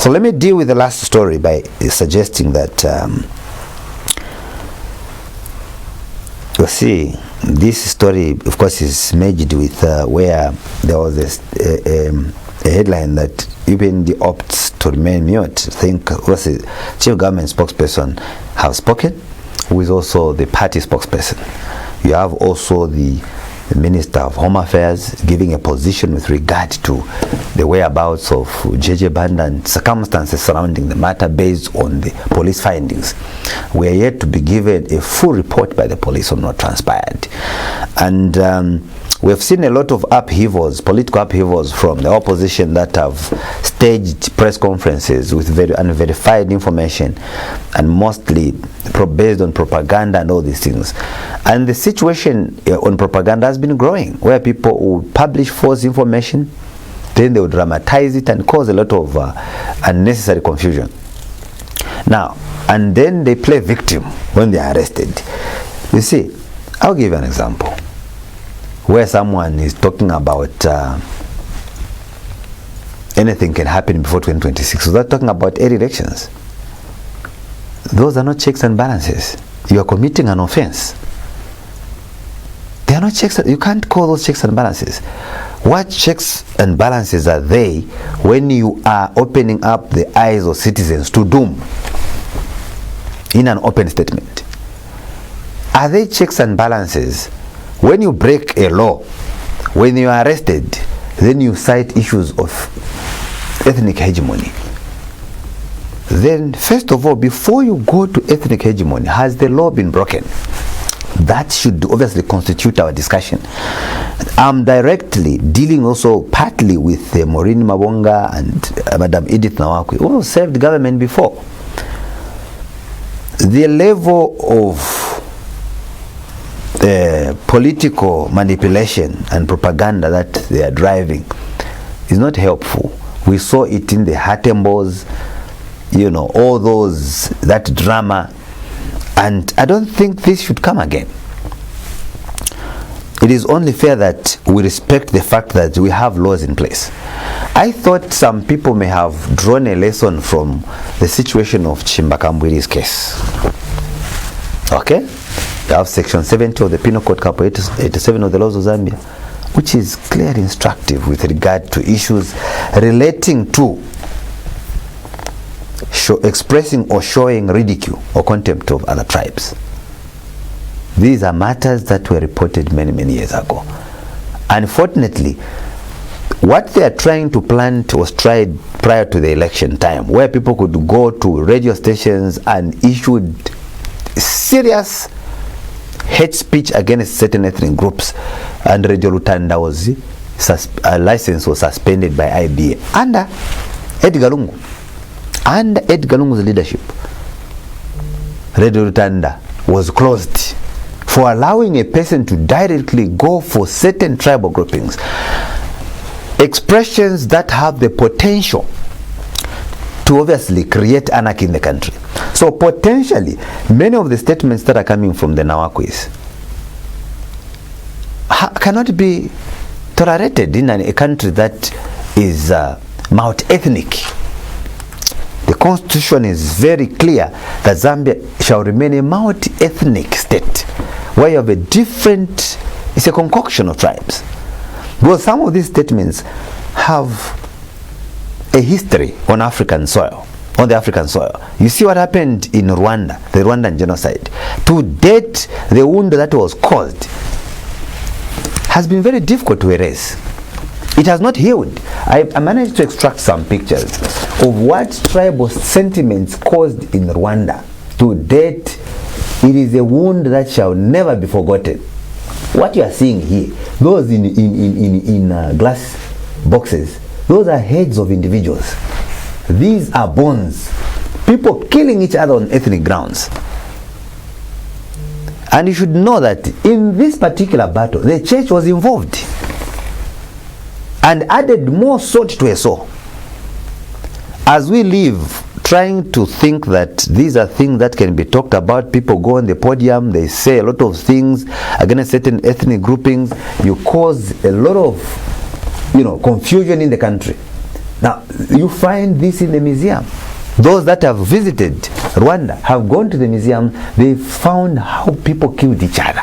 So let me deal with the last story by suggesting that you see, this story, of course, is merged with where there was a headline that even the opts to remain mute think was the chief government spokesperson have spoken, who is also the party spokesperson. You have also the Minister of Home Affairs giving a position with regard to the whereabouts of JJ Banda and circumstances surrounding the matter based on the police findings. We are yet to be given a full report by the police on what transpired. And we have seen a lot of upheavals, political upheavals from the opposition that have staged press conferences with very unverified information and mostly based on propaganda and all these things. And the situation on propaganda has been growing, where people will publish false information, then they will dramatize it and cause a lot of unnecessary confusion. Now, and then they play victim when they are arrested. You see, I'll give you an example where someone is talking about anything can happen before 2026. So they're talking about air elections. Those are not checks and balances. You are committing an offense. They are not checks. You can't call those checks and balances. What checks and balances are they when you are opening up the eyes of citizens to doom in an open statement? Are they checks and balances when you break a law, when you are arrested, then you cite issues of ethnic hegemony? Then, first of all, before you go to ethnic hegemony, has the law been broken? That should obviously constitute our discussion. I'm directly dealing also partly with Maureen Mabonga and Madam Edith Nawakwe, who served government before. The level of political manipulation and propaganda that they are driving is not helpful. We saw it in the Hatembos, you know, all those, that drama, and I don't think this should come again. It is only fair that we respect the fact that we have laws in place. I thought some people may have drawn a lesson from the situation of Chimbakambwiri's case. Okay? You have section 70 of the Penal Code, Cap 87 of the laws of Zambia, which is clearly instructive with regard to issues relating to expressing or showing ridicule or contempt of other tribes. These are matters that were reported many, many years ago. Unfortunately, what they are trying to plant was tried prior to the election time, where people could go to radio stations and issued serious hate speech against certain ethnic groups, and Radio Lutanda was license was suspended by IBA under Edgar Lungu. Under Edgar Lungu's leadership, Radio Lutanda was closed for allowing a person to directly go for certain tribal groupings, expressions that have the potential to obviously create anarchy in the country. So potentially, many of the statements that are coming from the Nawakwis cannot be tolerated in a country that is multi-ethnic. The constitution is very clear that Zambia shall remain a multi-ethnic state, where you have a different, it's a concoction of tribes. Because some of these statements have a history on African soil, on the African soil. You see what happened in Rwanda, the Rwandan genocide. To date, the wound that was caused has been very difficult to erase. It has not healed. I managed to extract some pictures of what tribal sentiments caused in Rwanda. To date, it is a wound that shall never be forgotten. What you are seeing here, those in glass boxes, those are heads of individuals. These are bones. People killing each other on ethnic grounds. And you should know that in this particular battle, the church was involved and added more salt to a sore. As we live trying to think that these are things that can be talked about, people go on the podium, they say a lot of things against certain ethnic groupings, you cause a lot of confusion in the country. Now, you find this in the museum. Those that have visited Rwanda have gone to the museum. They found how people killed each other.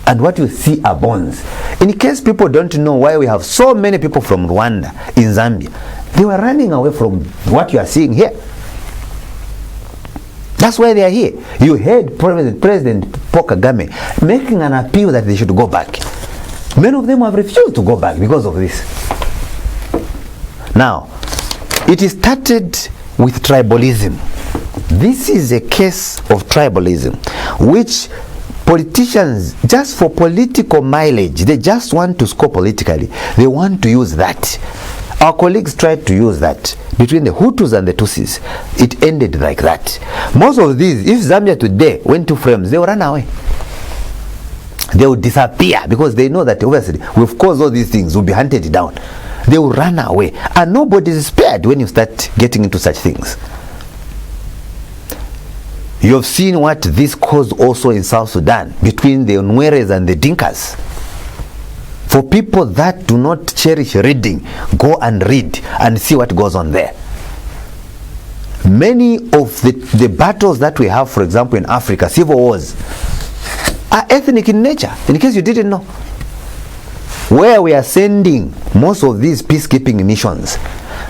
And what you see are bones. In case people don't know why we have so many people from Rwanda in Zambia, they were running away from what you are seeing here. That's why they are here. You heard President Paul Kagame making an appeal that they should go back. Many of them have refused to go back because of this. Now, it started with tribalism. This is a case of tribalism, which politicians, just for political mileage, they just want to score politically. They want to use that. Our colleagues tried to use that between the Hutus and the Tutsis. It ended like that. Most of these, if Zambia today went to frames, they will run away. They will disappear because they know that obviously we've caused all these things, will be hunted down. They will run away. And nobody is spared when you start getting into such things. You have seen what this caused also in South Sudan between the Nueres and the Dinkas. For people that do not cherish reading, go and read and see what goes on there. Many of the battles that we have, for example, in Africa, civil wars, are ethnic in nature, in case you didn't know. Where we are sending most of these peacekeeping missions,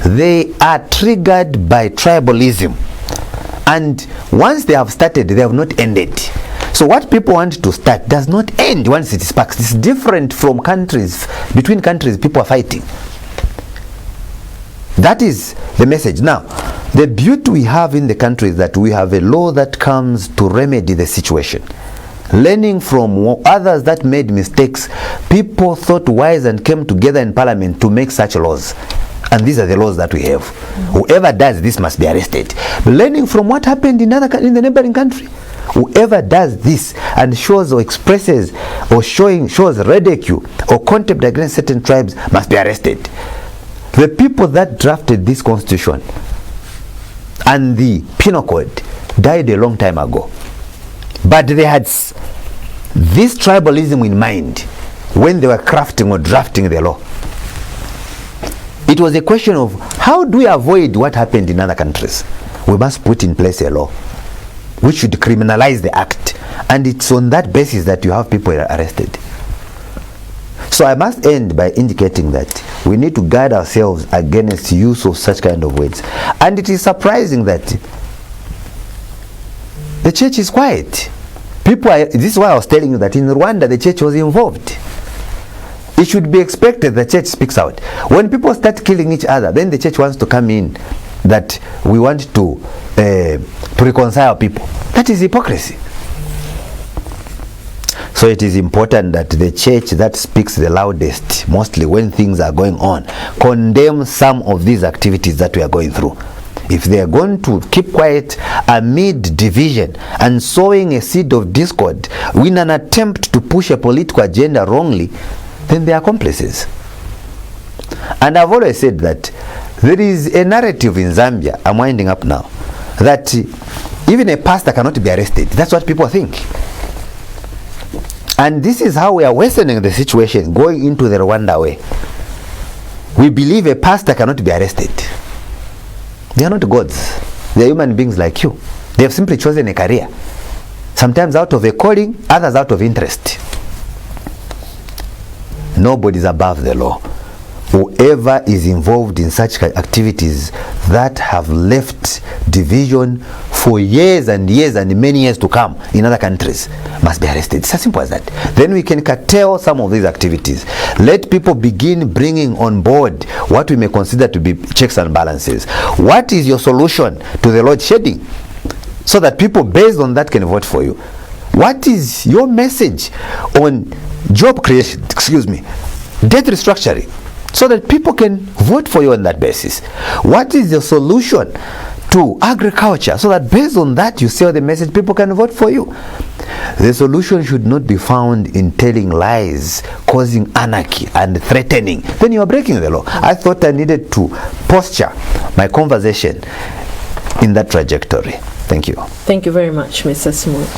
they are triggered by tribalism. And once they have started, they have not ended. So what people want to start does not end once it is packed. It's different from countries. Between countries, people are fighting. That is the message. Now, the beauty we have in the country is that we have a law that comes to remedy the situation. Learning from others that made mistakes, people thought wise and came together in parliament to make such laws. And these are the laws that we have. Whoever does this must be arrested. Learning from what happened in the neighboring country. Whoever does this and shows or expresses or shows ridicule or contempt against certain tribes must be arrested. The people that drafted this constitution and the penal code died a long time ago. But they had this tribalism in mind when they were crafting or drafting the law. It was a question of how do we avoid what happened in other countries? We must put in place a law which should criminalize the act, and it's on that basis that you have people arrested. So I must end by indicating that we need to guard ourselves against use of such kind of words. And it is surprising that the church is quiet. This is why I was telling you that in Rwanda the church was involved. It should be expected the church speaks out. When people start killing each other, then the church wants to come in that we want to reconcile people. That is hypocrisy. So it is important that the church that speaks the loudest, mostly when things are going on, condemn some of these activities that we are going through. If they are going to keep quiet amid division and sowing a seed of discord in an attempt to push a political agenda wrongly, then they are accomplices. And I've always said that there is a narrative in Zambia, I'm winding up now, that even a pastor cannot be arrested. That's what people think. And this is how we are worsening the situation, going into the Rwanda way. We believe a pastor cannot be arrested. They are not gods. They are human beings like you. They have simply chosen a career. Sometimes out of a calling, others out of interest. Nobody is above the law. Whoever is involved in such activities that have left division for years and years and many years to come in other countries must be arrested. It's as simple as that. Then we can curtail some of these activities. Let people begin bringing on board what we may consider to be checks and balances. What is your solution to the load shedding? So that people based on that can vote for you. What is your message on job creation, debt restructuring, so that people can vote for you on that basis? What is the solution to agriculture, so that based on that you sell the message, people can vote for you? The solution should not be found in telling lies, causing anarchy and threatening. Then you are breaking the law. I thought I needed to posture my conversation in that trajectory. Thank you. Thank you very much, Mr. Smooth.